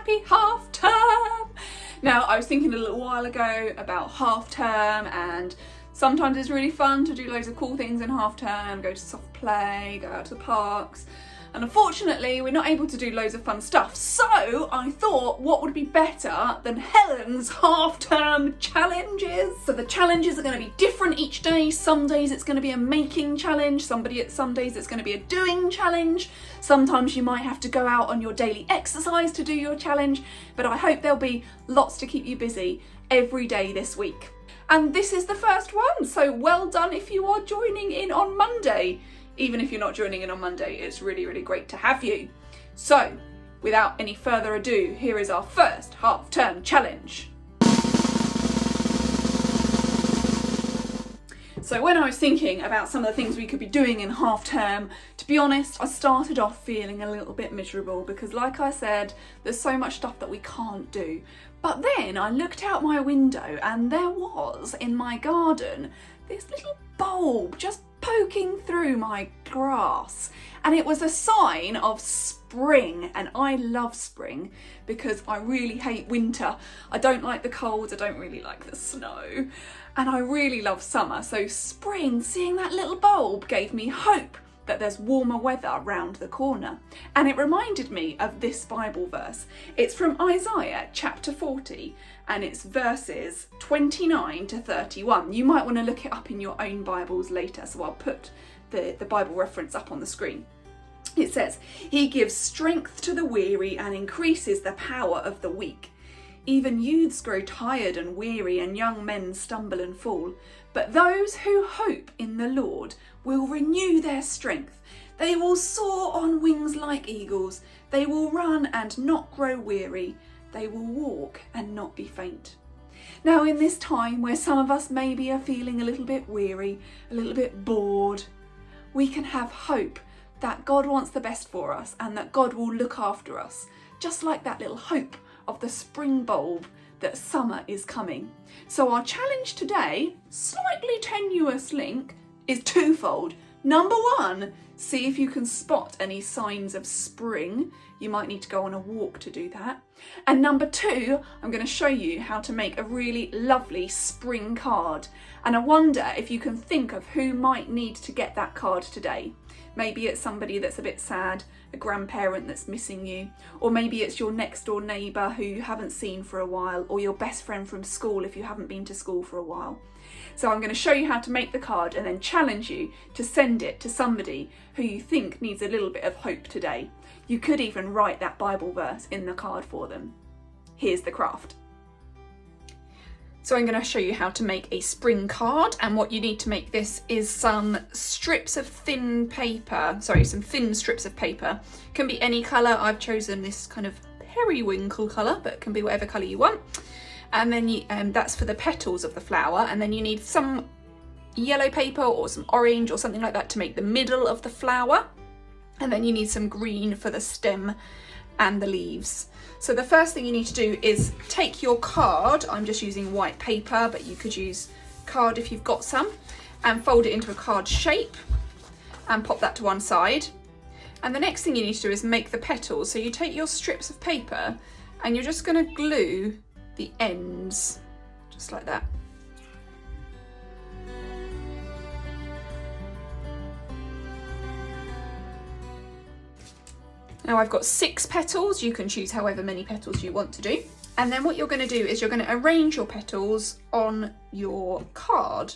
happy half term. Now, I was thinking a little while ago about half term, and sometimes it's really fun to do loads of cool things in half term, go to soft play, go out to the parks. And unfortunately, we're not able to do loads of fun stuff. So I thought, what would be better than Helen's half-term challenges? So the challenges are going to be different each day. Some days it's going to be a making challenge. Some days it's going to be a doing challenge. Sometimes you might have to go out on your daily exercise to do your challenge. But I hope there'll be lots to keep you busy every day this week. And this is the first one. So well done if you are joining in on Monday. Even if you're not joining in on Monday, it's really, really great to have you. So, without any further ado, here is our first half-term challenge. So when I was thinking about some of the things we could be doing in half-term, to be honest, I started off feeling a little bit miserable because, like I said, there's so much stuff that we can't do. But then I looked out my window and there was, in my garden, this little bulb just poking through my grass, and it was a sign of spring. And I love spring because I really hate winter. I don't like the cold, I don't really like the snow, and I really love summer. So spring, seeing that little bulb gave me hope that there's warmer weather round the corner. And it reminded me of this Bible verse. It's from Isaiah chapter 40, and it's verses 29 to 31. You might want to look it up in your own Bibles later, so I'll put the Bible reference up on the screen. It says, "He gives strength to the weary and increases the power of the weak. Even youths grow tired and weary, and young men stumble and fall. But those who hope in the Lord will renew their strength. They will soar on wings like eagles. They will run and not grow weary. They will walk and not be faint." Now, in this time where some of us maybe are feeling a little bit weary, a little bit bored, we can have hope that God wants the best for us and that God will look after us, just like that little hope of the spring bulb that summer is coming. So our challenge today, slightly tenuous link, is twofold. Number one, see if you can spot any signs of spring. You might need to go on a walk to do that. And number two, I'm going to show you how to make a really lovely spring card. And I wonder if you can think of who might need to get that card today. Maybe it's somebody that's a bit sad, a grandparent that's missing you, or maybe it's your next door neighbour who you haven't seen for a while, or your best friend from school if you haven't been to school for a while. So I'm going to show you how to make the card and then challenge you to send it to somebody who you think needs a little bit of hope today. You could even write that Bible verse in the card for them. Here's the craft. So I'm going to show you how to make a spring card, and what you need to make this is some strips of thin paper, some thin strips of paper. Can be any colour. I've chosen this kind of periwinkle colour, but it can be whatever colour you want. And then that's for the petals of the flower, and then you need some yellow paper or some orange or something like that to make the middle of the flower, and then you need some green for the stem and the leaves. So the first thing you need to do is take your card. I'm just using white paper, but you could use card if you've got some, and fold it into a card shape and pop that to one side. And the next thing you need to do is make the petals. So you take your strips of paper and you're just going to glue the ends just like that. Now I've got 6 petals. You can choose however many petals you want to do. And then what you're going to do is you're going to arrange your petals on your card.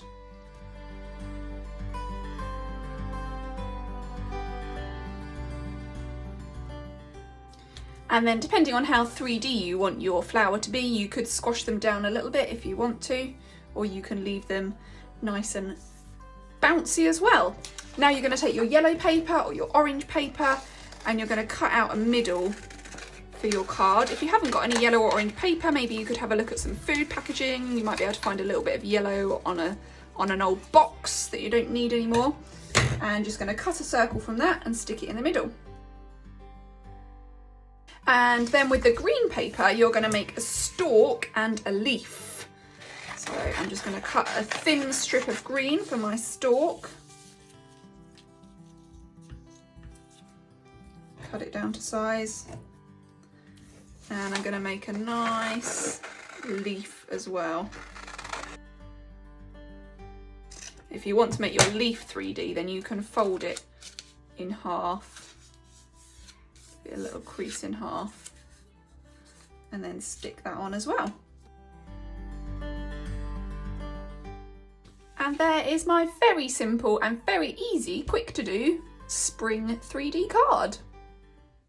And then depending on how 3D you want your flower to be, you could squash them down a little bit if you want to, or you can leave them nice and bouncy as well. Now you're going to take your yellow paper or your orange paper, and you're going to cut out a middle for your card. If you haven't got any yellow or orange paper, maybe you could have a look at some food packaging. You might be able to find a little bit of yellow on an old box that you don't need anymore. And just going to cut a circle from that and stick it in the middle. And then with the green paper, you're going to make a stalk and a leaf. So I'm just going to cut a thin strip of green for my stalk. Cut it down to size. And I'm going to make a nice leaf as well. If you want to make your leaf 3D, then you can fold it in half, get a little crease in half, and then stick that on as well. And there is my very simple and very easy, quick to do spring 3D card.